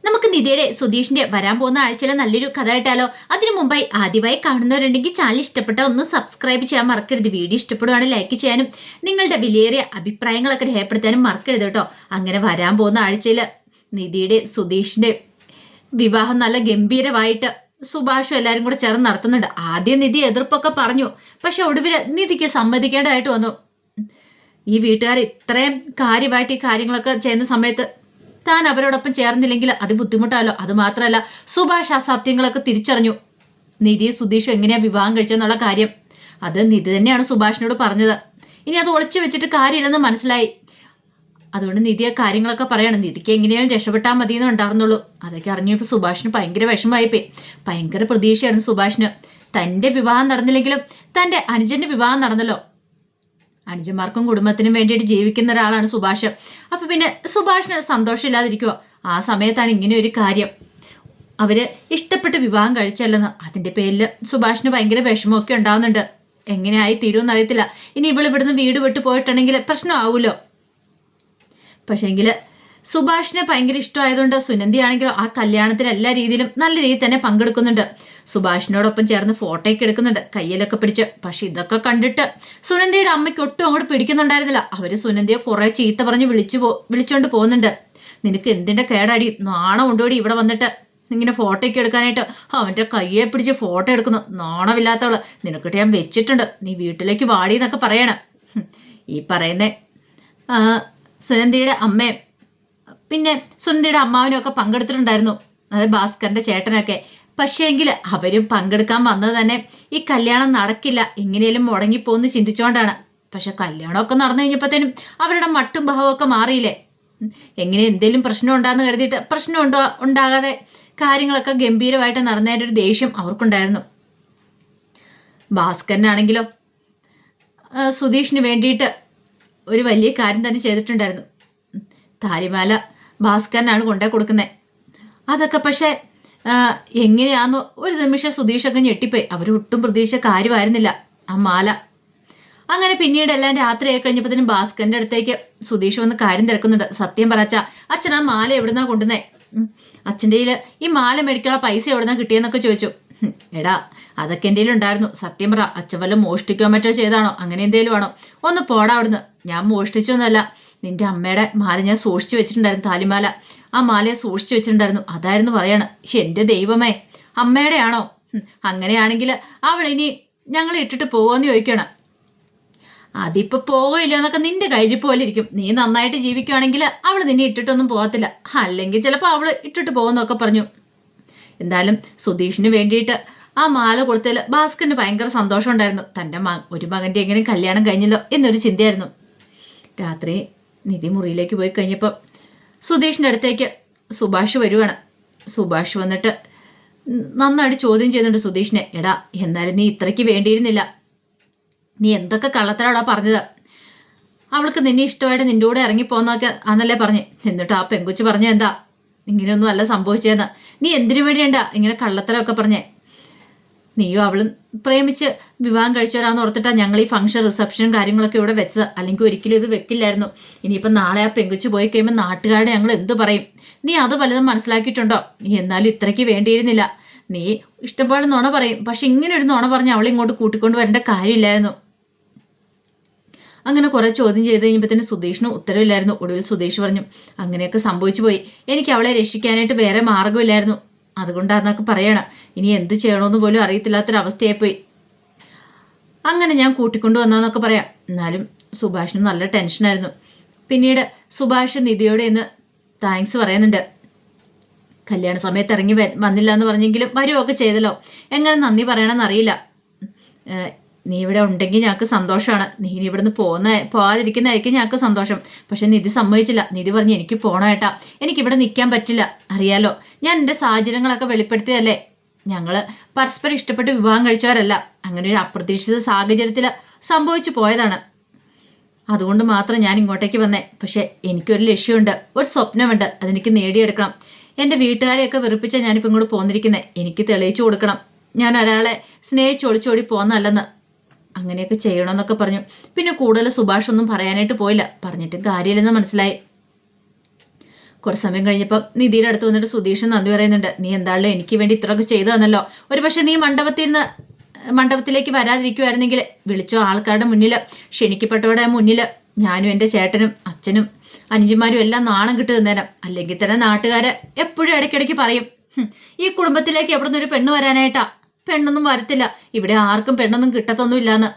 നമുക്ക് നിധിയുടെ സുധീഷിന്റെ വരാൻ പോകുന്ന ആഴ്ചയിലെ നല്ലൊരു കഥ കേട്ടാലോ? അതിനു മുമ്പായി ആദ്യമായി കാണുന്നവരുണ്ടെങ്കിൽ ചാനൽ ഇഷ്ടപ്പെട്ട ഒന്ന് സബ്സ്ക്രൈബ് ചെയ്യാൻ മറക്കരുത്. വീഡിയോ ഇഷ്ടപ്പെടുവാണെങ്കിൽ ലൈക്ക് ചെയ്യാനും നിങ്ങളുടെ വിലയേറിയ അഭിപ്രായങ്ങളൊക്കെ രേഖപ്പെടുത്താനും മറക്കരുത് കേട്ടോ. അങ്ങനെ വരാൻ പോകുന്ന ആഴ്ചയിൽ നിധിയുടെ സുധീഷിന്റെ വിവാഹം നല്ല ഗംഭീരമായിട്ട് സുഭാഷും എല്ലാവരും കൂടെ ചേർന്ന് നടത്തുന്നുണ്ട്. ആദ്യം നിധി എതിർപ്പൊക്കെ പറഞ്ഞു, പക്ഷെ ഒടുവിൽ നിധിക്ക് സമ്മതിക്കേണ്ടതായിട്ട് വന്നു. ഈ വീട്ടുകാർ ഇത്രയും കാര്യമായിട്ട് ഈ കാര്യങ്ങളൊക്കെ ചെയ്യുന്ന സമയത്ത് താൻ അവരോടൊപ്പം ചേർന്നില്ലെങ്കിൽ അത് ബുദ്ധിമുട്ടാലോ. അത് മാത്രമല്ല, സുഭാഷ് ആ സത്യങ്ങളൊക്കെ തിരിച്ചറിഞ്ഞു. നിധി സുധീഷും എങ്ങനെയാ വിവാഹം കഴിച്ചെന്നുള്ള കാര്യം അത് നിധി തന്നെയാണ് സുഭാഷിനോട് പറഞ്ഞത്. ഇനി അത് ഒളിച്ചു വെച്ചിട്ട് കാര്യമില്ലെന്ന് മനസ്സിലായി. അതുകൊണ്ട് നിധി ആ കാര്യങ്ങളൊക്കെ പറയണം. നിധിക്ക് എങ്ങനെയാലും രക്ഷപ്പെട്ടാൽ മതിയെന്ന് ഉണ്ടായിരുന്നുള്ളൂ. അതൊക്കെ അറിഞ്ഞപ്പോൾ സുഭാഷിന് ഭയങ്കര വിഷമമായിപ്പോയി. ഭയങ്കര പ്രതീക്ഷയായിരുന്നു സുഭാഷിന്. തൻ്റെ വിവാഹം നടന്നില്ലെങ്കിലും തൻ്റെ അനുജൻ്റെ വിവാഹം നടന്നല്ലോ. അനുജന്മാർക്കും കുടുംബത്തിനും വേണ്ടിയിട്ട് ജീവിക്കുന്ന ഒരാളാണ് സുഭാഷ്. അപ്പം പിന്നെ സുഭാഷിന് സന്തോഷമില്ലാതിരിക്കുക. ആ സമയത്താണ് ഇങ്ങനെ ഒരു കാര്യം അവർ ഇഷ്ടപ്പെട്ട് വിവാഹം കഴിച്ചല്ലെന്ന്. അതിൻ്റെ പേരിൽ സുഭാഷിന് ഭയങ്കര വിഷമമൊക്കെ ഉണ്ടാവുന്നുണ്ട്. എങ്ങനെയായി തീരുമെന്ന് അറിയത്തില്ല. ഇനി ഇവിടുന്ന് വീട് വിട്ട് പോയിട്ടുണ്ടെങ്കിൽ പ്രശ്നമാവുമല്ലോ. പക്ഷേങ്കിൽ സുഭാഷിനെ ഭയങ്കര ഇഷ്ടമായതുകൊണ്ട് സുനന്ദിയാണെങ്കിലും ആ കല്യാണത്തിന് എല്ലാ രീതിയിലും നല്ല രീതിയിൽ തന്നെ പങ്കെടുക്കുന്നുണ്ട്. സുഭാഷിനോടൊപ്പം ചേർന്ന് ഫോട്ടോയൊക്കെ എടുക്കുന്നുണ്ട്, കയ്യിലൊക്കെ പിടിച്ച്. പക്ഷെ ഇതൊക്കെ കണ്ടിട്ട് സുനന്ദിയുടെ അമ്മയ്ക്ക് ഒട്ടും അങ്ങോട്ട് പിടിക്കുന്നുണ്ടായിരുന്നില്ല. അവർ സുനന്ദിയെ കുറേ ചീത്ത പറഞ്ഞ് വിളിച്ചുകൊണ്ട് പോകുന്നുണ്ട്. നിനക്ക് എന്തിൻ്റെ കേടാടി, നാണം കൊണ്ടുകൂടി ഇവിടെ വന്നിട്ട് ഇങ്ങനെ ഫോട്ടോയൊക്കെ എടുക്കാനായിട്ട് അവൻ്റെ കയ്യെ പിടിച്ച് ഫോട്ടോ എടുക്കുന്നു. നാണമില്ലാത്തവള്, നിനക്കിട്ട് ഞാൻ വെച്ചിട്ടുണ്ട്, നീ വീട്ടിലേക്ക് വാടി എന്നൊക്കെ പറയണം. ഈ പറയുന്നേ സുനന്ദിയുടെ അമ്മയും പിന്നെ സുനന്ദിയുടെ അമ്മാവനും ഒക്കെ പങ്കെടുത്തിട്ടുണ്ടായിരുന്നു. അത് ഭാസ്കറിന്റെ ചേട്ടനൊക്കെ. പക്ഷേങ്കിൽ അവരും പങ്കെടുക്കാൻ വന്നത് തന്നെ ഈ കല്യാണം നടക്കില്ല, എങ്ങനെയും മുടങ്ങിപ്പോന്ന് ചിന്തിച്ചുകൊണ്ടാണ്. പക്ഷെ കല്യാണമൊക്കെ നടന്നു കഴിഞ്ഞപ്പോഴത്തേനും അവരുടെ മട്ടും ഭാവമൊക്കെ മാറിയില്ലേ. എങ്ങനെ എന്തേലും പ്രശ്നം ഉണ്ടാന്ന് കരുതിയിട്ട് പ്രശ്നം ഉണ്ടാകാതെ കാര്യങ്ങളൊക്കെ ഗംഭീരമായിട്ട് നടന്നതിൻ്റെ ഒരു ദേഷ്യം അവർക്കുണ്ടായിരുന്നു. ഭാസ്കരനാണെങ്കിലോ സുധീഷിന് വേണ്ടിയിട്ട് ഒരു വലിയ കാര്യം തന്നെ ചെയ്തിട്ടുണ്ടായിരുന്നു. താലിമാല ഭാസ്കരനാണ് കൊണ്ടേ കൊടുക്കുന്നത്. അതൊക്കെ പക്ഷേ എങ്ങനെയാണെന്ന് ഒരു നിമിഷം സുധീഷൊക്കെ ഞെട്ടിപ്പോയി. അവരൊട്ടും പ്രതീക്ഷ കാര്യമായിരുന്നില്ല ആ മാല. അങ്ങനെ പിന്നീട് എല്ലാം രാത്രിയായി കഴിഞ്ഞപ്പോഴത്തേനും ഭാസ്കരൻ്റെ അടുത്തേക്ക് സുധീഷ് വന്ന് കാര്യം തിരക്കുന്നുണ്ട്. സത്യം പറച്ചാ അച്ഛൻ ആ മാല എവിടുന്നാ കൊണ്ടുവന്നേ? അച്ഛൻ്റെ കയ്യിൽ ഈ മാല മേടിക്കാനുള്ള പൈസ എവിടുന്നാ കിട്ടിയെന്നൊക്കെ ചോദിച്ചു. എടാ അതൊക്കെ എൻ്റെ ഉണ്ടായിരുന്നു. സത്യം പറ, അച്ഛൻ വല്ലതും മോഷ്ടിക്കോ മറ്റോ ചെയ്താണോ? അങ്ങനെ എന്തേലും ആണോ? ഒന്ന് പോടാ അവിടുന്ന്. ഞാൻ മോഷ്ടിച്ചൊന്നുമല്ല. നിന്റെ അമ്മയുടെ മാല ഞാൻ സൂക്ഷിച്ചു വെച്ചിട്ടുണ്ടായിരുന്നു, താലിമാല. ആ മാലയെ സൂക്ഷിച്ചു വെച്ചിട്ടുണ്ടായിരുന്നു, അതായിരുന്നു പറയാണ്. പക്ഷെ എൻ്റെ ദൈവമേ, അമ്മയുടെ ആണോ? അങ്ങനെയാണെങ്കിൽ അവൾ ഇനി ഞങ്ങൾ ഇട്ടിട്ട് പോകുമെന്ന് ചോദിക്കണം. അതിപ്പോൾ പോകില്ല എന്നൊക്കെ നിന്റെ കയ്യിരിപ്പ് പോലെ ഇരിക്കും. നീ നന്നായിട്ട് ജീവിക്കുകയാണെങ്കിൽ അവൾ നിന്നെ ഇട്ടിട്ടൊന്നും പോകത്തില്ല, അല്ലെങ്കിൽ ചിലപ്പോൾ അവൾ ഇട്ടിട്ട് പോകുമെന്നൊക്കെ പറഞ്ഞു. എന്തായാലും സുധീഷിന് വേണ്ടിയിട്ട് ആ മാല കൊടുത്തതിൽ ഭാസ്കറിന് ഭയങ്കര സന്തോഷം ഉണ്ടായിരുന്നു. തൻ്റെ ഒരു മകൻ്റെ എങ്ങനെയും കല്യാണം കഴിഞ്ഞല്ലോ എന്നൊരു ചിന്തയായിരുന്നു. രാത്രി നിധി മുറിയിലേക്ക് പോയി കഴിഞ്ഞപ്പോൾ സുധീഷിൻ്റെ അടുത്തേക്ക് സുഭാഷ് വരുവാണ്. സുഭാഷ് വന്നിട്ട് നന്നായിട്ട് ചോദ്യം ചെയ്യുന്നുണ്ട് സുധീഷിനെ. എടാ എന്നാലും നീ ഇത്രയ്ക്ക് വേണ്ടിയിരുന്നില്ല. നീ എന്തൊക്കെ കള്ളത്തരാടാ പറഞ്ഞത്? അവൾക്ക് നിന്നെ ഇഷ്ടമായിട്ട് നിൻ്റെ കൂടെ ഇറങ്ങിപ്പോന്നൊക്കെ അന്നല്ലേ പറഞ്ഞ്. എന്നിട്ട് ആ പെങ്കുച്ച് പറഞ്ഞ എന്താ ഇങ്ങനെയൊന്നും അല്ല സംഭവിച്ചതെന്ന്. നീ എന്തിനു വേണ്ടിയുണ്ടാ ഇങ്ങനെ കള്ളത്തരമൊക്കെ പറഞ്ഞേ? നീയോ അവളും പ്രേമിച്ച് വിവാഹം കഴിച്ചവരാന്ന് ഓർത്തിട്ടാണ് ഞങ്ങൾ ഈ ഫംഗ്ഷൻ റിസപ്ഷനും കാര്യങ്ങളൊക്കെ ഇവിടെ വെച്ചത്. അല്ലെങ്കിൽ ഒരിക്കലും ഇത് വെക്കില്ലായിരുന്നു. ഇനിയിപ്പം നാളെ ആ പെങ്കുച്ച് പോയി കഴിയുമ്പോൾ നാട്ടുകാരുടെ ഞങ്ങൾ എന്ത് പറയും? നീ അത് വല്ലതും മനസ്സിലാക്കിയിട്ടുണ്ടോ? നീ എന്നാലും ഇത്രയ്ക്ക് വേണ്ടിയിരുന്നില്ല. നീ ഇഷ്ടംപോലെ നുണ പറയും, പക്ഷെ ഇങ്ങനെ ഒരു നുണ പറഞ്ഞ് അവളെ ഇങ്ങോട്ട് കൂട്ടിക്കൊണ്ട് വരേണ്ട കാര്യമില്ലായിരുന്നു. അങ്ങനെ കുറേ ചോദ്യം ചെയ്ത് കഴിഞ്ഞപ്പോഴത്തേന് സുധീഷിന് ഉത്തരവില്ലായിരുന്നു. ഒടുവിൽ സുധീഷ് പറഞ്ഞു, അങ്ങനെയൊക്കെ സംഭവിച്ചു പോയി. എനിക്ക് അവളെ രക്ഷിക്കാനായിട്ട് വേറെ മാർഗമില്ലായിരുന്നു. അതുകൊണ്ടാന്നൊക്കെ പറയണം. ഇനി എന്ത് ചെയ്യണമെന്ന് പോലും അറിയത്തില്ലാത്തൊരവസ്ഥയായിപ്പോയി. അങ്ങനെ ഞാൻ കൂട്ടിക്കൊണ്ടു വന്നാന്നൊക്കെ പറയാം. എന്നാലും സുഭാഷിന് നല്ല ടെൻഷനായിരുന്നു. പിന്നീട് സുഭാഷ് നിധിയോട് ഇന്ന് താങ്ക്സ് പറയുന്നുണ്ട്. കല്യാണ സമയത്ത് ഇറങ്ങി വന്നില്ല എന്ന് പറഞ്ഞെങ്കിലും വരുമൊക്കെ ചെയ്തല്ലോ. എങ്ങനെ നന്ദി പറയണമെന്ന് അറിയില്ല. നീ ഇവിടെ ഉണ്ടെങ്കിൽ ഞങ്ങൾക്ക് സന്തോഷമാണ്. നീ ഇനി ഇവിടുന്ന് പോകാതിരിക്കുന്നതായിരിക്കും ഞങ്ങൾക്ക് സന്തോഷം. പക്ഷെ നിധി സമ്മതിച്ചില്ല. നിധി പറഞ്ഞു, എനിക്ക് പോകണേട്ടാ, എനിക്കിവിടെ നിൽക്കാൻ പറ്റില്ല. അറിയാലോ, ഞാൻ എൻ്റെ സാഹചര്യങ്ങളൊക്കെ വെളിപ്പെടുത്തിയതല്ലേ. ഞങ്ങൾ പരസ്പരം ഇഷ്ടപ്പെട്ട് വിവാഹം കഴിച്ചവരല്ല. അങ്ങനെ ഒരു അപ്രതീക്ഷിത സാഹചര്യത്തിൽ സംഭവിച്ചു പോയതാണ്. അതുകൊണ്ട് മാത്രം ഞാൻ ഇങ്ങോട്ടേക്ക് വന്നേ. പക്ഷെ എനിക്കൊരു ലക്ഷ്യമുണ്ട്, ഒരു സ്വപ്നമുണ്ട്. അതെനിക്ക് നേടിയെടുക്കണം. എൻ്റെ വീട്ടുകാരെയൊക്കെ വെറുപ്പിച്ചാൽ ഞാനിപ്പോൾ ഇങ്ങോട്ട് പോന്നിരിക്കുന്നത്. എനിക്ക് തെളിയിച്ചു കൊടുക്കണം ഞാൻ ഒരാളെ സ്നേഹിച്ചൊളിച്ചോടി പോന്നല്ലെന്ന്. അങ്ങനെയൊക്കെ ചെയ്യണമെന്നൊക്കെ പറഞ്ഞു. പിന്നെ കൂടുതൽ സുഭാഷ് ഒന്നും പറയാനായിട്ട് പോയില്ല. പറഞ്ഞിട്ടും കാര്യമില്ലെന്ന് മനസ്സിലായി. കുറച്ച് സമയം കഴിഞ്ഞപ്പോൾ നിധിയുടെ അടുത്ത് വന്നിട്ട് സുധീഷ് നന്ദി പറയുന്നുണ്ട്. നീ എന്താണല്ലോ എനിക്ക് വേണ്ടി ഇത്രയൊക്കെ ചെയ്തു തന്നല്ലോ. ഒരു പക്ഷെ നീ മണ്ഡപത്തിലേക്ക് വരാതിരിക്കുമായിരുന്നെങ്കിൽ വിളിച്ചോ ആൾക്കാരുടെ മുന്നിൽ, ക്ഷണിക്കപ്പെട്ടവരുടെ മുന്നിൽ ഞാനും എൻ്റെ ചേട്ടനും അച്ഛനും അനുജന്മാരും എല്ലാം നാണം കിട്ടു നിന്നേരം. അല്ലെങ്കിൽ തന്നെ നാട്ടുകാരെ എപ്പോഴും ഇടയ്ക്കിടയ്ക്ക് പറയും, ഈ കുടുംബത്തിലേക്ക് എവിടെ നിന്നൊരു പെണ്ണ് വരാനായിട്ടാ. പെണ്ണൊന്നും വരത്തില്ല, ഇവിടെ ആർക്കും പെണ്ണൊന്നും കിട്ടത്തൊന്നുമില്ലാന്ന്.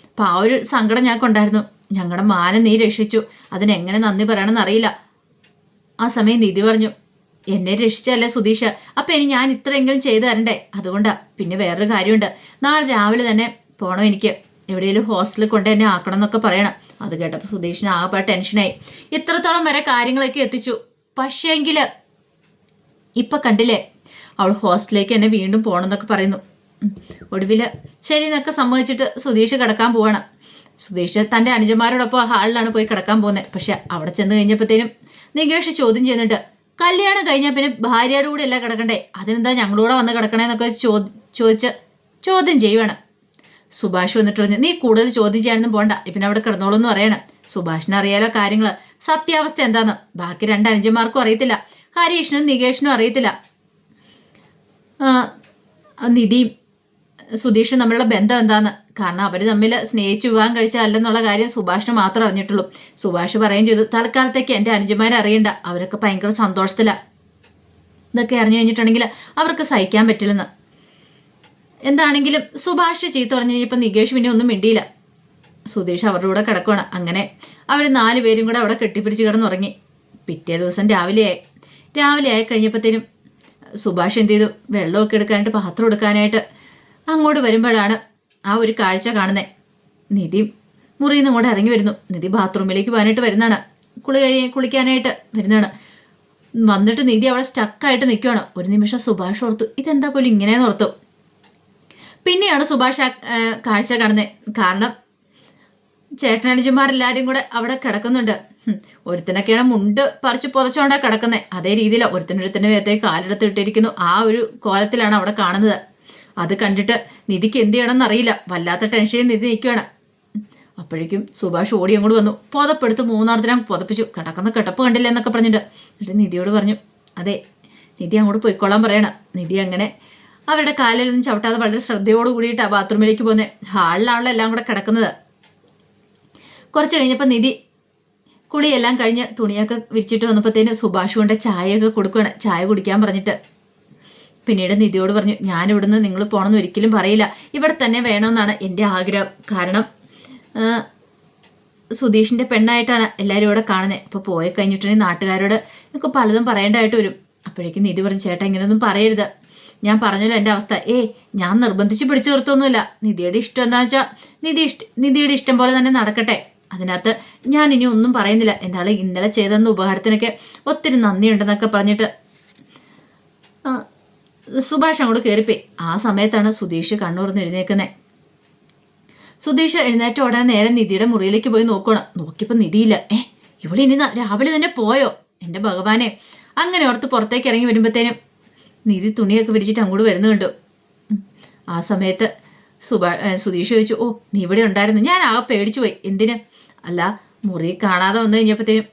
അപ്പം ആ ഒരു സങ്കടം ഞങ്ങൾക്കുണ്ടായിരുന്നു. ഞങ്ങളുടെ മാനം നീ രക്ഷിച്ചു, അതിനെങ്ങനെ നന്ദി പറയണമെന്ന് അറിയില്ല. ആ സമയം നിധി പറഞ്ഞു, എന്നെ രക്ഷിച്ചല്ലേ സുധീഷ്, അപ്പം ഇനി ഞാൻ ഇത്രയെങ്കിലും ചെയ്തു തരണ്ടേ, അതുകൊണ്ടാ. പിന്നെ വേറൊരു കാര്യമുണ്ട്, നാളെ രാവിലെ തന്നെ പോകണം എനിക്ക്, എവിടെയെങ്കിലും ഹോസ്റ്റലിൽ കൊണ്ട് എന്നെ ആക്കണം എന്നൊക്കെ പറയണം. അത് കേട്ടപ്പോൾ സുധീഷിന് ആകെ ടെൻഷനായി. ഇത്രത്തോളം വരെ കാര്യങ്ങളൊക്കെ എത്തിച്ചു, പക്ഷേങ്കിൽ ഇപ്പം കണ്ടില്ലേ അവൾ ഹോസ്റ്റലിലേക്ക് എന്നെ വീണ്ടും പോകണമെന്നൊക്കെ പറയുന്നു. ഒടുവിൽ ശരി എന്നൊക്കെ സമ്മതിച്ചിട്ട് സുധീഷ് കിടക്കാൻ പോവാണ്. സുധീഷ് തൻ്റെ അനുജന്മാരോടൊപ്പം ഹാളിലാണ് പോയി കിടക്കാൻ പോകുന്നത്. പക്ഷെ അവിടെ ചെന്ന് കഴിഞ്ഞപ്പോഴത്തേനും നികേഷ് ചോദ്യം ചെയ്യുന്നുണ്ട്, കല്യാണം കഴിഞ്ഞാൽ പിന്നെ ഭാര്യയുടെ കൂടെ അല്ല കിടക്കണ്ടേ, അതിനെന്താ ഞങ്ങളൂടെ വന്ന് കിടക്കണേന്നൊക്കെ ചോദിച്ച് ചോദ്യം ചെയ്യുവാണ്. സുഭാഷ് വന്നിട്ട് പറഞ്ഞു, നീ കൂടുതൽ ചോദ്യം ചെയ്യാനൊന്നും പോണ്ട, ഇപ്പം അവിടെ കിടന്നോളൂ എന്ന് പറയണം. സുഭാഷിന് അറിയാലോ കാര്യങ്ങൾ, സത്യാവസ്ഥ എന്താന്ന്. ബാക്കി 2 അനുജന്മാർക്കും അറിയത്തില്ല, ഹരീഷിനും നികേഷിനും അറിയത്തില്ല. നിധിയും സുധീഷും തമ്മിലുള്ള ബന്ധം എന്താന്ന്. കാരണം അവർ തമ്മിൽ സ്നേഹിച്ച് വിവാഹം കഴിച്ചല്ലെന്നുള്ള കാര്യം സുഭാഷിന് മാത്രം അറിഞ്ഞിട്ടുള്ളൂ. സുഭാഷ് പറയുകയും ചെയ്തു, തൽക്കാലത്തേക്ക് എൻ്റെ അനുജന്മാരെ അറിയണ്ട, അവരൊക്കെ ഭയങ്കര സന്തോഷത്തിലാണ്. ഇതൊക്കെ അറിഞ്ഞു കഴിഞ്ഞിട്ടുണ്ടെങ്കിൽ അവർക്ക് സഹിക്കാൻ പറ്റില്ലെന്ന്. എന്താണെങ്കിലും സുഭാഷ് ചീത്ത പറഞ്ഞു കഴിഞ്ഞപ്പോൾ നികേഷ് പിന്നെ ഒന്നും മിണ്ടിയില്ല. സുധീഷ് അവരുടെ കൂടെ കിടക്കുകയാണ്. അങ്ങനെ അവർ 4 പേരും കൂടെ അവിടെ കെട്ടിപ്പിടിച്ച് കിടന്നുറങ്ങി. പിറ്റേ ദിവസം രാവിലെ ആയി കഴിഞ്ഞപ്പോഴത്തേനും സുഭാഷ് എന്ത് ചെയ്തു, വെള്ളമൊക്കെ എടുക്കാനായിട്ട് പാത്രം എടുക്കാനായിട്ട് അങ്ങോട്ട് വരുമ്പോഴാണ് ആ ഒരു കാഴ്ച കാണുന്നത്. നിധി മുറിയിൽ നിന്ന് ഇങ്ങോട്ട് ഇറങ്ങി വരുന്നു. നിധി ബാത്റൂമിലേക്ക് പോകാനായിട്ട് വരുന്നതാണ്, കുളിക്കാനായിട്ട് വരുന്നതാണ്. വന്നിട്ട് നിധി അവിടെ സ്റ്റക്കായിട്ട് നിൽക്കുകയാണ്. ഒരു നിമിഷം സുഭാഷ് ഓർത്തു, ഇതെന്താ പോലും ഇങ്ങനെയെന്ന് ഓർത്തു. പിന്നെയാണ് സുഭാഷ് കാഴ്ച കാണുന്നത്. കാരണം ചേട്ടനനുജന്മാരെല്ലാവരും കൂടെ അവിടെ കിടക്കുന്നുണ്ട്. ഒരുത്തനൊക്കെയാണ് മുണ്ട് പറിച്ച് പുതച്ചോണ്ടാണ് കിടക്കുന്നത്. അതേ രീതിയിലാണ് ഒരുത്തനൊരുത്തൻ്റെ വേഗത്തേക്ക് കാലെടുത്ത് ഇട്ടിരിക്കുന്നു. ആ ഒരു കോലത്തിലാണ് അവിടെ കാണുന്നത്. അത് കണ്ടിട്ട് നിധിക്ക് എന്ത് ചെയ്യണമെന്ന് അറിയില്ല, വല്ലാത്ത ടെൻഷനിൽ നിധി നിൽക്കുകയാണ്. അപ്പോഴേക്കും സുഭാഷ് ഓടി അങ്ങോട്ട് വന്നു, പുതപ്പെടുത്ത് 3 പുതപ്പിച്ചു. കിടക്കുന്ന കിടപ്പ് കണ്ടില്ല എന്നൊക്കെ പറഞ്ഞിട്ട് എന്നിട്ട് നിധിയോട് പറഞ്ഞു, അതെ നിധി അങ്ങോട്ട് പോയിക്കൊള്ളാൻ പറയണം. നിധി അങ്ങനെ അവരുടെ കാലിലൊന്നും ചവിട്ടാതെ വളരെ ശ്രദ്ധയോട് കൂടിയിട്ടാണ് ബാത്റൂമിലേക്ക് പോകുന്നത്. ഹാളിലാണല്ലോ എല്ലാം കൂടെ കിടക്കുന്നത്. കുറച്ച് കഴിഞ്ഞപ്പോൾ നിധി കുളിയെല്ലാം കഴിഞ്ഞ് തുണിയൊക്കെ വിരിച്ചിട്ട് വന്നപ്പോഴത്തേന് സുഭാഷ് കൊണ്ട് ചായയൊക്കെ കൊടുക്കുകയാണ്, ചായ കുടിക്കാൻ പറഞ്ഞിട്ട്. പിന്നീട് നിധിയോട് പറഞ്ഞു, ഞാനിവിടുന്ന് നിങ്ങൾ പോകണമെന്ന് ഒരിക്കലും പറയില്ല, ഇവിടെ തന്നെ വേണമെന്നാണ് എൻ്റെ ആഗ്രഹം. കാരണം സുധീഷിൻ്റെ പെണ്ണായിട്ടാണ് എല്ലാവരും ഇവിടെ കാണുന്നത്. അപ്പോൾ പോയി കഴിഞ്ഞിട്ടുണ്ടെങ്കിൽ നാട്ടുകാരോട് എനിക്ക് പലതും പറയേണ്ടതായിട്ട് വരും. അപ്പോഴേക്കും നിധി പറഞ്ഞു, ചേട്ടാ ഇങ്ങനെയൊന്നും പറയരുത്, ഞാൻ പറഞ്ഞല്ലോ എൻ്റെ അവസ്ഥ. ഞാൻ നിർബന്ധിച്ച് പിടിച്ചു നിർത്തുമൊന്നുമില്ല. നിധിയുടെ ഇഷ്ടം എന്താണെന്ന് വെച്ചാൽ നിധിയുടെ ഇഷ്ടം പോലെ തന്നെ നടക്കട്ടെ. അതിനകത്ത് ഞാൻ ഇനി ഒന്നും പറയുന്നില്ല. എന്തായാലും ഇന്നലെ ചെയ്തെന്ന ഉപകാരത്തിനൊക്കെ ഒത്തിരി നന്ദിയുണ്ടെന്നൊക്കെ പറഞ്ഞിട്ട് സുഭാഷ് അങ്ങോട്ട് കയറിപ്പോയി. ആ സമയത്താണ് സുധീഷ് കണ്ണൂർന്ന് എഴുന്നേക്കുന്നത്. സുധീഷ് എഴുന്നേറ്റ ഉടനെ നേരെ നിധിയുടെ മുറിയിലേക്ക് പോയി നോക്കണം. നോക്കിയപ്പോൾ നിധിയില്ല. ഇവിടെ ഇനി രാവിലെ തന്നെ പോയോ? എൻ്റെ ഭഗവാനെ. അങ്ങനെ ഓർത്ത് പുറത്തേക്ക് ഇറങ്ങി വരുമ്പോഴത്തേനും നിധി തുണിയൊക്കെ വിരിച്ചിട്ട് അങ്ങോട്ട് വരുന്നു കണ്ടു. ആ സമയത്ത് സുധീഷ് ചോദിച്ചു, ഓ നീ ഇവിടെ ഉണ്ടായിരുന്നു? ഞാൻ ആകെ പേടിച്ചു പോയി. എന്തിന്? അല്ല, മുറി കാണാതെ വന്നു കഴിഞ്ഞപ്പോഴത്തേനും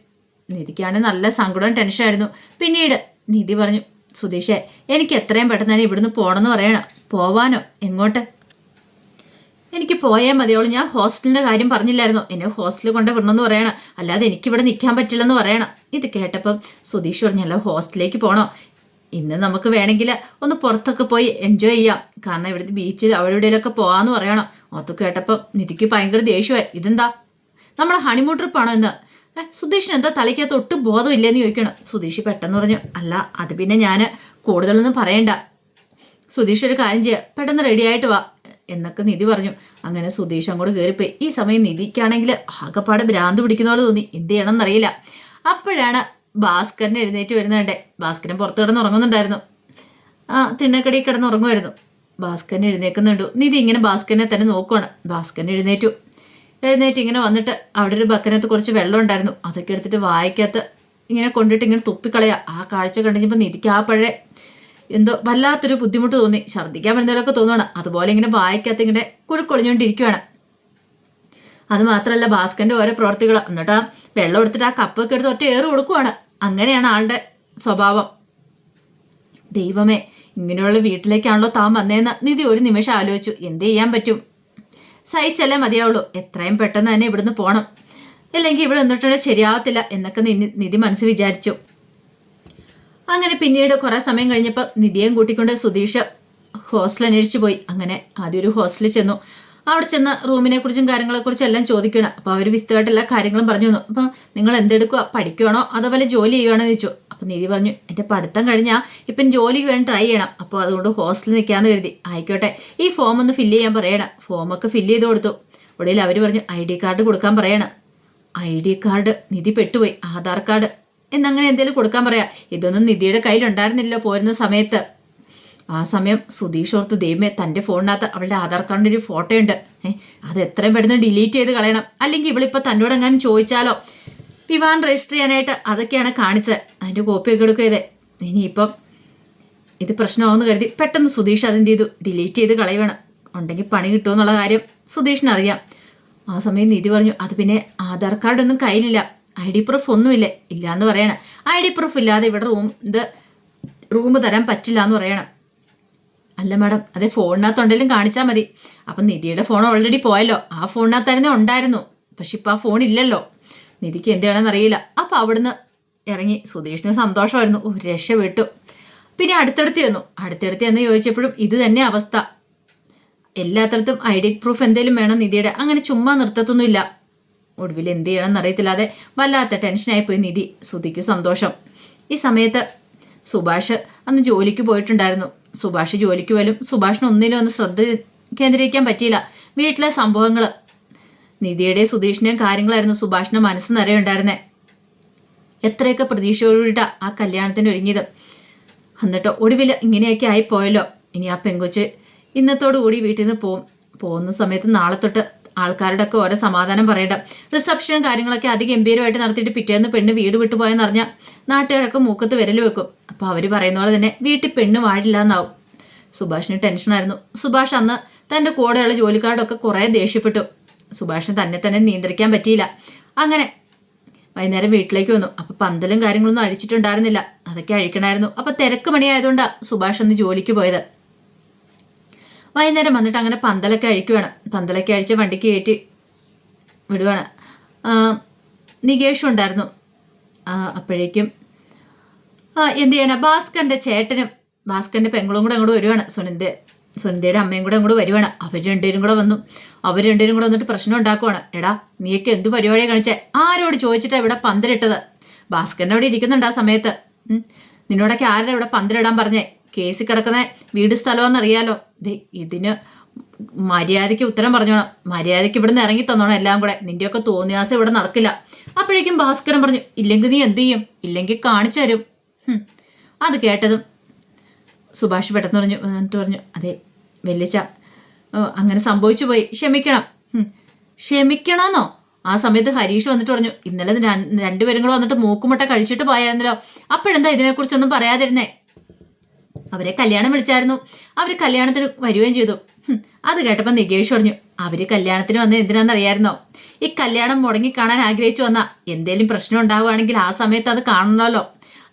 നിധിക്കാണെങ്കിൽ നല്ല സങ്കടവും ടെൻഷനായിരുന്നു. പിന്നീട് നിധി പറഞ്ഞു, സുധീഷേ എനിക്ക് എത്രയും പെട്ടെന്ന് തന്നെ ഇവിടുന്ന് പോകണമെന്ന് പറയണം. പോവാനോ? എങ്ങോട്ട്? എനിക്ക് പോയാൽ മതിയോളൂ. ഞാൻ ഹോസ്റ്റലിൻ്റെ കാര്യം പറഞ്ഞില്ലായിരുന്നോ, എന്നെ ഹോസ്റ്റലിൽ കൊണ്ട് വിടണമെന്ന് പറയണം, അല്ലാതെ എനിക്കിവിടെ നിൽക്കാൻ പറ്റില്ലെന്ന് പറയണം. ഇത് കേട്ടപ്പം സുധീഷ് പറഞ്ഞല്ലോ, ഹോസ്റ്റലിലേക്ക് പോകണോ? ഇന്ന് നമുക്ക് വേണമെങ്കിൽ ഒന്ന് പുറത്തൊക്കെ പോയി എൻജോയ് ചെയ്യാം, കാരണം ഇവിടുത്തെ ബീച്ചിൽ അവിടെ ഇവിടെയൊക്കെ പോകാമെന്ന് പറയണം. അതൊക്കെ കേട്ടപ്പം നിധിക്ക് ഭയങ്കര ദേഷ്യമായി. ഇതെന്താ നമ്മൾ ഹണിമൂൺ ട്രിപ്പാണോ എന്ന്? സുധീഷിന് എന്താ തലയ്ക്കകത്ത് ഒട്ടും ബോധമില്ലെന്ന് ചോദിക്കണം. സുധീഷ് പെട്ടെന്ന് പറഞ്ഞു, അല്ല അത് പിന്നെ ഞാൻ കൂടുതലൊന്നും പറയണ്ട, സുധീഷ് ഒരു കാര്യം ചെയ്യുക, പെട്ടെന്ന് റെഡിയായിട്ട് വാ എന്നൊക്കെ നിധി പറഞ്ഞു. അങ്ങനെ സുധീഷ് അങ്ങോട്ട് കയറിപ്പോയി. ഈ സമയം നിധിക്കാണെങ്കിൽ ആകെപ്പാടെ ഭ്രാന്ത് പിടിക്കുന്ന പോലെ തോന്നി, എന്ത് ചെയ്യണമെന്നറിയില്ല. അപ്പോഴാണ് ഭാസ്കരൻ എഴുന്നേറ്റ് വരുന്നുണ്ടേ. ഭാസ്കരൻ പുറത്ത് കിടന്ന് ഉറങ്ങുന്നുണ്ടായിരുന്നു. തിണ്ണക്കടി കിടന്ന് ഉറങ്ങുമായിരുന്നു. ഭാസ്കരൻ എഴുന്നേക്കുന്നുണ്ട്. നിധി ഇങ്ങനെ ഭാസ്കരനെ തന്നെ നോക്കുവാണ്. ഭാസ്കരൻ എഴുന്നേറ്റ് ഇങ്ങനെ വന്നിട്ട് അവിടെ ഒരു ബക്കനകത്ത് കുറച്ച് വെള്ളം ഉണ്ടായിരുന്നു. അതൊക്കെ എടുത്തിട്ട് വായിക്കകത്ത് ഇങ്ങനെ കൊണ്ടിട്ട് ഇങ്ങനെ തുപ്പിക്കളയുക. ആ കാഴ്ച കണ്ടുകഴിഞ്ഞപ്പോൾ നിധിക്ക് ആ പഴയ എന്തോ വല്ലാത്തൊരു ബുദ്ധിമുട്ട് തോന്നി, ഛർദ്ദിക്കാൻ വരുന്നവരൊക്കെ തോന്നുകയാണ്. അതുപോലെ ഇങ്ങനെ വായിക്കകത്ത് ഇങ്ങനെ കുഴുക്കൊളിഞ്ഞുകൊണ്ടിരിക്കുകയാണ്. അത് മാത്രമല്ല ഭാസ്കരൻ്റെ ഓരോ പ്രവർത്തികൾ. എന്നിട്ട് ആ വെള്ളം എടുത്തിട്ട് ആ കപ്പൊക്കെ എടുത്ത് ഒറ്റ ഏറ് കൊടുക്കുവാണ്. അങ്ങനെയാണ് ആളുടെ സ്വഭാവം. ദൈവമേ, ഇങ്ങനെയുള്ള വീട്ടിലേക്കാണല്ലോ താൻ വന്നതെന്ന് നിധി ഒരു നിമിഷം ആലോചിച്ചു. എന്ത് ചെയ്യാൻ പറ്റും? സഹിച്ചല്ലേ മതിയാവുള്ളൂ. എത്രയും പെട്ടെന്ന് തന്നെ ഇവിടുന്ന് പോകണം, അല്ലെങ്കിൽ ഇവിടെ നിന്നിട്ടുണ്ടെങ്കിൽ ശരിയാവത്തില്ല എന്നൊക്കെ നിധി മനസ്സ് വിചാരിച്ചു. അങ്ങനെ പിന്നീട് കുറെ സമയം കഴിഞ്ഞപ്പോൾ നിധിയെയും കൂട്ടിക്കൊണ്ട് സുധീഷ് ഹോസ്റ്റൽ അന്വേഷിച്ചു പോയി. അങ്ങനെ ആദ്യം ഒരു ഹോസ്റ്റലിൽ ചെന്നു. അവിടെ ചെന്ന് റൂമിനെ കുറിച്ചും കാര്യങ്ങളെക്കുറിച്ചും എല്ലാം ചോദിക്കണം. അപ്പോൾ അവർ വിശദമായിട്ട് എല്ലാ കാര്യങ്ങളും പറഞ്ഞു തന്നു. അപ്പം നിങ്ങൾ എന്തെടുക്കുക, പഠിക്കുകയാണോ അതേപോലെ ജോലി ചെയ്യുകയാണോ എന്ന് ചോദിച്ചു. അപ്പം നിധി പറഞ്ഞു, എൻ്റെ പഠിത്തം കഴിഞ്ഞാൽ ഇപ്പം ജോലിക്ക് വേണ്ടി ട്രൈ ചെയ്യണം. അപ്പോൾ അതുകൊണ്ട് ഹോസ്റ്റലിൽ നിൽക്കാമെന്ന് കരുതി. ആയിക്കോട്ടെ, ഈ ഫോം ഒന്ന് ഫില്ല് ചെയ്യാൻ പറയണം. ഫോമൊക്കെ ഫില്ല് ചെയ്ത് കൊടുത്തു. ഒടുവിൽ അവർ പറഞ്ഞു ID കാർഡ് കൊടുക്കാൻ പറയണം. ID കാർഡ് നിധി പെട്ടുപോയി. ആധാർ കാർഡ് എന്നങ്ങനെ എന്തെങ്കിലും കൊടുക്കാൻ പറയാം. ഇതൊന്നും നിധിയുടെ കയ്യിലുണ്ടായിരുന്നില്ല പോരുന്ന സമയത്ത്. ആ സമയം സുധീഷ് ഓർത്ത്, ദൈവമേ, തൻ്റെ ഫോണിനകത്ത് അവളുടെ ആധാർ കാർഡിൻ്റെ ഒരു ഫോട്ടോ ഉണ്ട്. അത് എത്രയും പെട്ടെന്ന് ഡിലീറ്റ് ചെയ്ത് കളയണം. അല്ലെങ്കിൽ ഇവളിപ്പോൾ തന്നോട് എങ്ങാനും ചോദിച്ചാലോ. വിവാഹം രജിസ്റ്റർ ചെയ്യാനായിട്ട് അതൊക്കെയാണ് കാണിച്ചത്. അതിൻ്റെ കോപ്പിയൊക്കെ എടുക്കുകയത്. ഇനിയിപ്പം ഇത് പ്രശ്നമാവെന്ന് കരുതി പെട്ടെന്ന് സുധീഷ് അതെന്ത് ചെയ്തു, ഡിലീറ്റ് ചെയ്ത് കളയുകയാണ്. ഉണ്ടെങ്കിൽ പണി കിട്ടുമെന്നുള്ള കാര്യം സുധീഷിനറിയാം. ആ സമയം നിധി പറഞ്ഞു, അത് പിന്നെ ആധാർ കാർഡൊന്നും കയ്യിലില്ല, ID പ്രൂഫ് ഒന്നുമില്ല. ഇല്ലയെന്ന് പറയണം. ID പ്രൂഫ് ഇല്ലാതെ ഇവിടെ റൂം തരാൻ പറ്റില്ല എന്ന് പറയണം. അല്ല മാഡം, അതേ ഫോണിനകത്തുണ്ടെങ്കിലും കാണിച്ചാൽ മതി. അപ്പം നിധിയുടെ ഫോൺ ഓൾറെഡി പോയല്ലോ. ആ ഫോണിനകത്തായിരുന്നു ഉണ്ടായിരുന്നു, പക്ഷെ ഇപ്പം ആ ഫോൺ ഇല്ലല്ലോ. നിധിക്ക് എന്ത് ചെയ്യണമെന്ന് അറിയില്ല. അപ്പം അവിടുന്ന് ഇറങ്ങി. സുധീഷിന് സന്തോഷമായിരുന്നു. രക്ഷപ്പെട്ടു. പിന്നെ അടുത്തടുത്ത് എന്ന് ചോദിച്ചപ്പോഴും ഇത് തന്നെ അവസ്ഥ. എല്ലാത്തടത്തും ID പ്രൂഫ് എന്തെങ്കിലും വേണം നിധിയുടെ. അങ്ങനെ ചുമ്മാ നിർത്തത്തൊന്നുമില്ല. ഒടുവിൽ എന്ത് ചെയ്യണമെന്ന് അറിയത്തില്ലാതെ വല്ലാത്ത ടെൻഷനായിപ്പോയി നിധി. സുധിക്ക് സന്തോഷം. ഈ സമയത്ത് സുഭാഷ് അന്ന് ജോലിക്ക് പോയിട്ടുണ്ടായിരുന്നു. സുഭാഷ് ജോലിക്ക് പോലും സുഭാഷിന് ഒന്നിലും ഒന്ന് ശ്രദ്ധ കേന്ദ്രീകരിക്കാൻ പറ്റിയില്ല. വീട്ടിലെ സംഭവങ്ങൾ, നിധിയുടെയും സുധീഷിൻ്റെയും കാര്യങ്ങളായിരുന്നു സുഭാഷിൻ്റെ മനസ്സ് നിറയുണ്ടായിരുന്നേ. എത്രയൊക്കെ പ്രതീക്ഷയോടുകൂടിയിട്ടാണ് ആ കല്യാണത്തിന് ഒരുങ്ങിയത്. എന്നിട്ടോ ഒടുവിൽ ഇങ്ങനെയൊക്കെ ആയിപ്പോയല്ലോ. ഇനി ആ പെങ്കൊച്ച് ഇന്നത്തോടു കൂടി വീട്ടിൽ നിന്ന് പോകുന്ന സമയത്ത് നാളെ തൊട്ട് ആൾക്കാരുടെ ഒക്കെ ഓരോ സമാധാനം പറയണ്ട. റിസപ്ഷനും കാര്യങ്ങളൊക്കെ അതിഗംഭീരമായിട്ട് നടത്തിയിട്ട് പിറ്റേന്ന് പെണ്ണ് വീട് വിട്ടു പോയെന്ന് പറഞ്ഞാൽ നാട്ടുകാരൊക്കെ മൂക്കത്ത് വിരൽ വെക്കും. അപ്പോൾ അവർ പറയുന്ന പോലെ തന്നെ വീട്ടിൽ പെണ്ണ് വാഴില്ല എന്നാവും. സുഭാഷിന് ടെൻഷനായിരുന്നു. സുഭാഷ് അന്ന് തൻ്റെ കൂടെയുള്ള ജോലിക്കാരോടൊക്കെ കുറേ ദേഷ്യപ്പെട്ടു. സുഭാഷിന് തന്നെ നിയന്ത്രിക്കാൻ പറ്റിയില്ല. അങ്ങനെ വൈകുന്നേരം വീട്ടിലേക്ക് വന്നു. അപ്പോൾ പന്തലും കാര്യങ്ങളൊന്നും അഴിച്ചിട്ടുണ്ടായിരുന്നില്ല. അതൊക്കെ അഴിക്കണമായിരുന്നു. അപ്പോൾ തിരക്ക് മണിയായതുകൊണ്ടാണ് സുഭാഷ് അന്ന് ജോലിക്ക് പോയത്. വൈകുന്നേരം വന്നിട്ട് അങ്ങനെ പന്തലൊക്കെ അഴിക്കുവാണ്. പന്തലൊക്കെ അഴിച്ച് വണ്ടിക്ക് കയറ്റി വിടുവാണ്. നികേഷും ഉണ്ടായിരുന്നു. അപ്പോഴേക്കും എന്ത് ചെയ്യാനാ, ഭാസ്കറിൻ്റെ ചേട്ടനും ഭാസ്കറിൻ്റെ പെങ്ങളും കൂടെ അങ്ങോട്ട് വരുവാണ്. സുനന്ദയുടെ അമ്മയും കൂടെ അങ്ങോട്ട് വരുവാണ്. അവർ രണ്ടുപേരും കൂടെ വന്നു. അവർ രണ്ടുപേരും കൂടെ വന്നിട്ട് പ്രശ്നം ഉണ്ടാക്കുവാണ്. എടാ, നീയൊക്കെ എന്ത് പരിപാടിയാണ് കാണിച്ചേ? ആരോട് ചോദിച്ചിട്ടാണ് ഇവിടെ പന്തലിട്ടത്? ഭാസ്കരൻ അവിടെ ഇരിക്കുന്നുണ്ട് ആ സമയത്ത്. നിന്നോടൊക്കെ ആരുടെ ഇവിടെ പന്തലിടാൻ പറഞ്ഞേ? കേസിൽ കിടക്കുന്ന വീട് സ്ഥലമാണെന്നറിയാലോ. ഇതിന് മര്യാദയ്ക്ക് ഉത്തരം പറഞ്ഞോണം. മര്യാദയ്ക്ക് ഇവിടുന്ന് ഇറങ്ങി തന്നോണം എല്ലാം കൂടെ. നിൻ്റെയൊക്കെ തോന്നിയാസം ഇവിടെ നടക്കില്ല. അപ്പോഴേക്കും ഭാസ്കരൻ പറഞ്ഞു, ഇല്ലെങ്കിൽ നീ എന്ത് ചെയ്യും? ഇല്ലെങ്കിൽ കാണിച്ചു തരും. അത് കേട്ടതും സുഭാഷ് പെട്ടെന്ന് പറഞ്ഞു, അതെ വെല്ലിച്ച, അങ്ങനെ സംഭവിച്ചു പോയി, ക്ഷമിക്കണം. ക്ഷമിക്കണമെന്നോ? ആ സമയത്ത് ഹരീഷ് വന്നിട്ട് പറഞ്ഞു, ഇന്നലെ രണ്ടുപേരും കൂടെ വന്നിട്ട് മൂക്കുമുട്ട കഴിച്ചിട്ട് പോയായിരുന്നല്ലോ. അപ്പോഴെന്താ ഇതിനെക്കുറിച്ചൊന്നും പറയാതിരുന്നേ? അവരെ കല്യാണം വിളിച്ചായിരുന്നു. അവർ കല്യാണത്തിന് വരികയും ചെയ്തു. അത് കേട്ടപ്പോൾ നികേഷ് പറഞ്ഞു, അവർ കല്യാണത്തിന് വന്നത് എന്തിനാണെന്നറിയായിരുന്നോ? ഈ കല്യാണം മുടങ്ങി കാണാൻ ആഗ്രഹിച്ചു വന്ന എന്തേലും പ്രശ്നം ഉണ്ടാവുകയാണെങ്കിൽ ആ സമയത്ത് അത് കാണണമല്ലോ.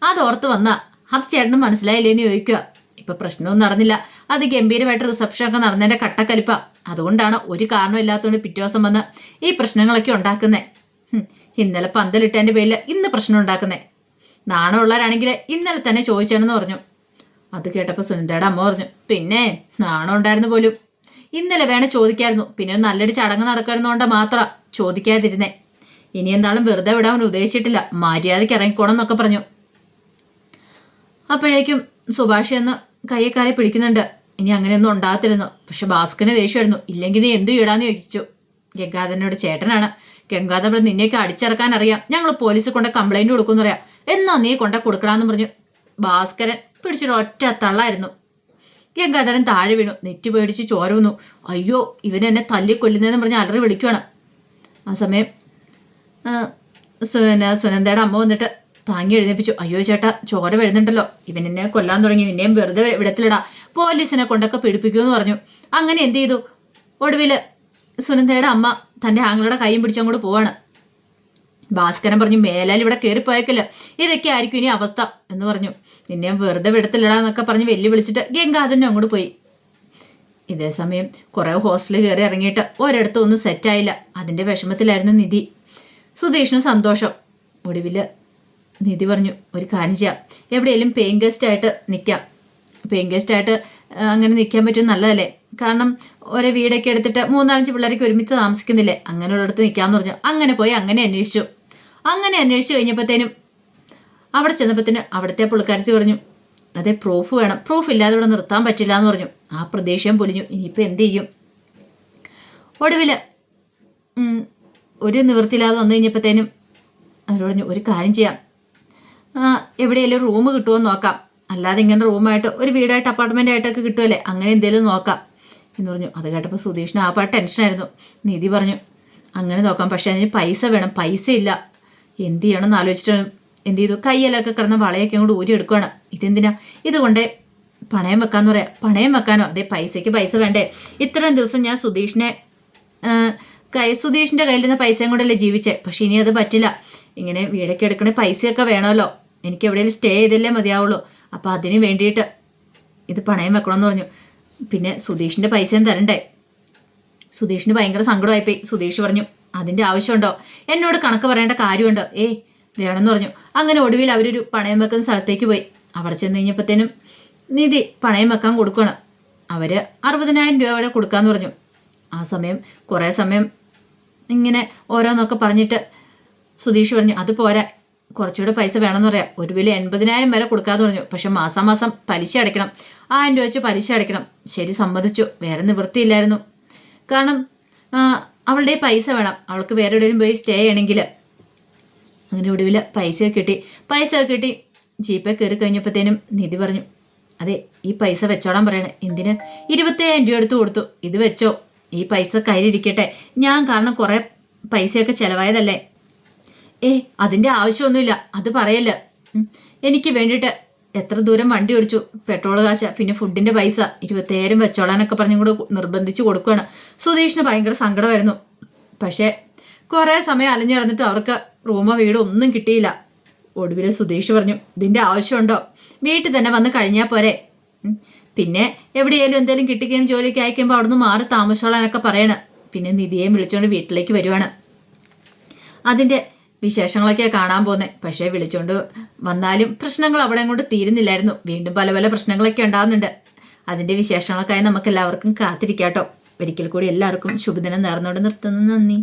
അതോർത്ത് വന്ന അത് ചേട്ടനും മനസ്സിലായില്ലേന്ന് ചോദിക്കുക. ഇപ്പം പ്രശ്നമൊന്നും നടന്നില്ല. അത് ഗംഭീരമായിട്ട് റിസപ്ഷനൊക്കെ നടന്നതിൻ്റെ കട്ടക്കലിപ്പ. അതുകൊണ്ടാണ് ഒരു കാരണവും ഇല്ലാത്തതുകൊണ്ട് പിറ്റേ ദിവസം വന്ന് ഈ പ്രശ്നങ്ങളൊക്കെ ഉണ്ടാക്കുന്നേ. ഇന്നലെ പന്തലിട്ടതിൻ്റെ പേരിൽ ഇന്ന് പ്രശ്നം ഉണ്ടാക്കുന്നേ. നാണമുള്ളവരാണെങ്കിൽ ഇന്നലെ തന്നെ ചോദിച്ചാണെന്ന് പറഞ്ഞു. അത് കേട്ടപ്പോൾ സുനന്ദയുടെ അമ്മ പറഞ്ഞു, പിന്നെ നാണം ഉണ്ടായിരുന്നു പോലും. ഇന്നലെ വേണേൽ ചോദിക്കായിരുന്നു. പിന്നെ നല്ലൊരു ചടങ്ങ് നടക്കുന്നതുകൊണ്ട് മാത്രം ചോദിക്കാതിരുന്നേ. ഇനി എന്താളും വെറുതെ വിടാൻ ഉദ്ദേശിച്ചിട്ടില്ല. മര്യാദയ്ക്ക് ഇറങ്ങിക്കോണം എന്നൊക്കെ പറഞ്ഞു. അപ്പോഴേക്കും സുഭാഷ് എന്ന് കയ്യെക്കാരെ പിടിക്കുന്നുണ്ട്. ഇനി അങ്ങനെയൊന്നും ഉണ്ടാകത്തിരുന്നു. പക്ഷെ ഭാസ്കരന് ദേഷ്യമായിരുന്നു. ഇല്ലെങ്കിൽ നീ എന്തു ഇടാന്ന് ചോദിച്ചു. ഗംഗാധരനോട് ചേട്ടനാണ്. ഗംഗാധരൻ നിന്നെയൊക്കെ അടിച്ചിറക്കാൻ അറിയാം. ഞങ്ങൾ പോലീസിൽ കൊണ്ട് കംപ്ലൈൻറ്റ് കൊടുക്കുമെന്ന് പറയാം. എന്നാ നീ കൊണ്ട കൊടുക്കണമെന്ന് പറഞ്ഞു. ഭാസ്കരൻ പിടിച്ചൊരു ഒറ്റ തള്ളായിരുന്നു. ഗംഗാധരൻ താഴെ വീണു. നെറ്റ് പേടിച്ച് ചോര വന്നു. അയ്യോ, ഇവനെന്നെ തല്ലിക്കൊല്ലുന്നതെന്ന് പറഞ്ഞ് അലറി വിളിക്കുകയാണ്. ആ സമയം സുനന്ദയുടെ അമ്മ വന്നിട്ട് താങ്ങി എഴുന്നേപ്പിച്ചു. അയ്യോ ചേട്ടാ, ചോര വരുന്നുണ്ടല്ലോ, ഇവൻ എന്നെ കൊല്ലാൻ തുടങ്ങി. നിന്നെയും വെറുതെ വിടത്തിലിടാ, പോലീസിനെ കൊണ്ടൊക്കെ പിടിപ്പിക്കുമെന്ന് പറഞ്ഞു. അങ്ങനെ എന്ത് ചെയ്തു? ഒടുവിൽ സുനന്ദയുടെ അമ്മ തൻ്റെ ആങ്ങളുടെ കൈയും പിടിച്ചങ്ങോട്ട് പോവാണ്. ഭാസ്കരൻ പറഞ്ഞു, മേലാൽ ഇവിടെ കയറിപ്പോയേക്കല്ല, ഇതൊക്കെ ആയിരിക്കും ഇനി അവസ്ഥ എന്ന് പറഞ്ഞു. നിന്നെ വെറുതെ വിടത്തില്ലടാന്നൊക്കെ പറഞ്ഞ് വിളിച്ചിട്ട് ഗംഗാധരനും അങ്ങോട്ട് പോയി. ഇതേ സമയം കുറേ ഹോസ്റ്റലിൽ കയറി ഇറങ്ങിയിട്ട് ഒരിടത്തും ഒന്നും സെറ്റായില്ല. അതിൻ്റെ വിഷമത്തിലായിരുന്നു നിധി. സുധീഷിന് സന്തോഷം. ഒടുവിൽ നിധി പറഞ്ഞു, ഒരു കാര്യം ചെയ്യാം, എവിടെയെങ്കിലും പേയിങ് ഗസ്റ്റായിട്ട് നിൽക്കാം. പേയിങ് ഗസ്റ്റായിട്ട് അങ്ങനെ നിൽക്കാൻ പറ്റും, നല്ലതല്ലേ? കാരണം ഒരേ വീടൊക്കെ എടുത്തിട്ട് 3-4 പിള്ളേർക്ക് ഒരുമിച്ച് താമസിക്കുന്നില്ലേ, അങ്ങനെയുള്ളിടത്ത് നിൽക്കാമെന്ന് പറഞ്ഞു. അങ്ങനെ പോയി അങ്ങനെ അന്വേഷിച്ചു കഴിഞ്ഞപ്പോഴത്തേനും അവിടെ ചെന്നപ്പോഴത്തേന് അവിടുത്തെ പുള്ളിക്കാരത്തി പറഞ്ഞു, അതെ പ്രൂഫ് വേണം, പ്രൂഫ് ഇല്ലാതെ ഇവിടെ നിർത്താൻ പറ്റില്ല എന്ന് പറഞ്ഞു. ആ പ്രദേശം പൊലിഞ്ഞു. ഇനിയിപ്പോൾ എന്ത് ചെയ്യും? ഒടുവിൽ ഒരു നിവൃത്തിയില്ലാതെ വന്നു കഴിഞ്ഞപ്പോഴത്തേനും അവർ പറഞ്ഞു, ഒരു കാര്യം ചെയ്യാം, എവിടെയെങ്കിലും റൂം കിട്ടുമോ എന്ന് നോക്കാം, അല്ലാതെ ഇങ്ങനെ റൂമായിട്ട് ഒരു വീടായിട്ട് അപ്പാർട്ട്മെൻ്റ് ആയിട്ടൊക്കെ കിട്ടുമല്ലേ, അങ്ങനെ എന്തെങ്കിലും നോക്കാം എന്ന് പറഞ്ഞു. അത് കേട്ടപ്പോൾ സുധീഷിന് ആ പാട്ട് ടെൻഷനായിരുന്നു. നിധി പറഞ്ഞു, അങ്ങനെ നോക്കാം, പക്ഷേ അതിന് പൈസ വേണം, പൈസ ഇല്ല, എന്ത് ചെയ്യണമെന്ന് ആലോചിച്ചിട്ട് എന്ത് ചെയ്തു, കയ്യിലൊക്കെ കിടന്ന വളയൊക്കെ അങ്ങോട്ട് ഊരി എടുക്കുകയാണ്. ഇതെന്തിനാ? ഇതുകൊണ്ട് പണയം വെക്കാന്ന് പറയാം. പണയം വെക്കാനോ? അതെ, പൈസയ്ക്ക് പൈസ വേണ്ടേ? ഇത്രയും ദിവസം ഞാൻ സുധീഷിൻ്റെ കയ്യിൽ നിന്ന് പൈസയും കൊണ്ടല്ലേ ജീവിച്ചേ, പക്ഷെ ഇനി അത് പറ്റില്ല. ഇങ്ങനെ വീടൊക്കെ എടുക്കണേ പൈസയൊക്കെ വേണമല്ലോ, എനിക്ക് എവിടെയെങ്കിലും സ്റ്റേ ചെയ്തല്ലേ മതിയാവുള്ളൂ. അപ്പോൾ അതിന് വേണ്ടിയിട്ട് ഇത് പണയം വെക്കണമെന്ന് പറഞ്ഞു. പിന്നെ സുധീഷിൻ്റെ പൈസയും തരണ്ടേ? സുധീഷിന് ഭയങ്കര സങ്കടമായിപ്പോയി. സുധീഷ് പറഞ്ഞു, അതിൻ്റെ ആവശ്യമുണ്ടോ? എന്നോട് കണക്ക് പറയേണ്ട കാര്യമുണ്ടോ? വേണമെന്ന് പറഞ്ഞു. അങ്ങനെ ഒടുവിൽ അവരൊരു പണയം വെക്കുന്ന സ്ഥലത്തേക്ക് പോയി. അവിടെ ചെന്ന് കഴിഞ്ഞപ്പോഴത്തേനും നിധി പണയം വെക്കാൻ കൊടുക്കണം. അവർ 60,000 രൂപ വരെ കൊടുക്കാമെന്ന് പറഞ്ഞു. ആ സമയം കുറേ സമയം ഇങ്ങനെ ഓരോന്നൊക്കെ പറഞ്ഞിട്ട് സുധീഷ് പറഞ്ഞു, അത് പോരാ, കുറച്ചുകൂടെ പൈസ വേണമെന്ന് പറയാം. ഒടുവിൽ 80,000 വരെ കൊടുക്കാമെന്ന് പറഞ്ഞു. പക്ഷെ മാസം പലിശ അടയ്ക്കണം, 1000 രൂപ വെച്ച് പലിശ അടയ്ക്കണം. ശരി, സമ്മതിച്ചു. വേറെ നിവൃത്തിയില്ലായിരുന്നു. കാരണം അവളുടെ പൈസ വേണം, അവൾക്ക് വേറെ എവിടെയും പോയി സ്റ്റേ ചെയ്യണമെങ്കിൽ. അങ്ങനെ ഒടുവിൽ പൈസ കിട്ടി ജീപ്പേ കയറി കഴിഞ്ഞപ്പോഴത്തേനും നിധി പറഞ്ഞു, അതെ ഈ പൈസ വെച്ചോളാൻ പറയണേ. എന്തിന്? 25,000 രൂപ എടുത്തു കൊടുത്തു, ഇത് വെച്ചോ, ഈ പൈസ കയ്യിലിരിക്കട്ടെ, ഞാൻ കാരണം കുറേ പൈസയൊക്കെ ചിലവായതല്ലേ. അതിൻ്റെ ആവശ്യമൊന്നുമില്ല, അത് പറയല്ല. എനിക്ക് വേണ്ടിയിട്ട് എത്ര ദൂരം വണ്ടി ഓടിച്ചു, പെട്രോൾ കാശ, പിന്നെ ഫുഡിൻ്റെ പൈസ, 25,000 വെച്ചോളാനൊക്കെ പറഞ്ഞും കൂടെ നിർബന്ധിച്ച് കൊടുക്കുകയാണ്. സുധീഷിന് ഭയങ്കര സങ്കടമായിരുന്നു. പക്ഷേ കുറേ സമയം അലഞ്ഞു കിടന്നിട്ട് അവർക്ക് റൂമോ വീടോ ഒന്നും കിട്ടിയില്ല. ഒടുവിൽ സുധീഷ് പറഞ്ഞു, ഇതിൻ്റെ ആവശ്യമുണ്ടോ? വീട്ടിൽ തന്നെ വന്ന് കഴിഞ്ഞാൽ പോരെ, പിന്നെ എവിടെയായാലും എന്തെങ്കിലും കിട്ടിക്കുകയും ജോലിക്ക് അയക്കുമ്പോൾ അവിടുന്ന് മാറി താമസിച്ചോളാനൊക്കെ പറയണം. പിന്നെ നിധിയെയും വിളിച്ചുകൊണ്ട് വീട്ടിലേക്ക് വരുവാണ്. അതിൻ്റെ വിശേഷങ്ങളൊക്കെ കാണാൻ പോകുന്നത്. പക്ഷേ വിളിച്ചുകൊണ്ട് വന്നാലും പ്രശ്നങ്ങൾ അവിടെ കൊണ്ട് തീരുന്നില്ലായിരുന്നു. വീണ്ടും പല പല പ്രശ്നങ്ങളൊക്കെ ഉണ്ടാകുന്നുണ്ട്. അതിൻ്റെ വിശേഷങ്ങൾക്കായി നമുക്ക് എല്ലാവർക്കും കാത്തിരിക്കാട്ടോ. ഒരിക്കൽ കൂടി എല്ലാവർക്കും ശുഭദിനം നേർന്നുകൊണ്ട് നിർത്തുന്നു. നന്ദി.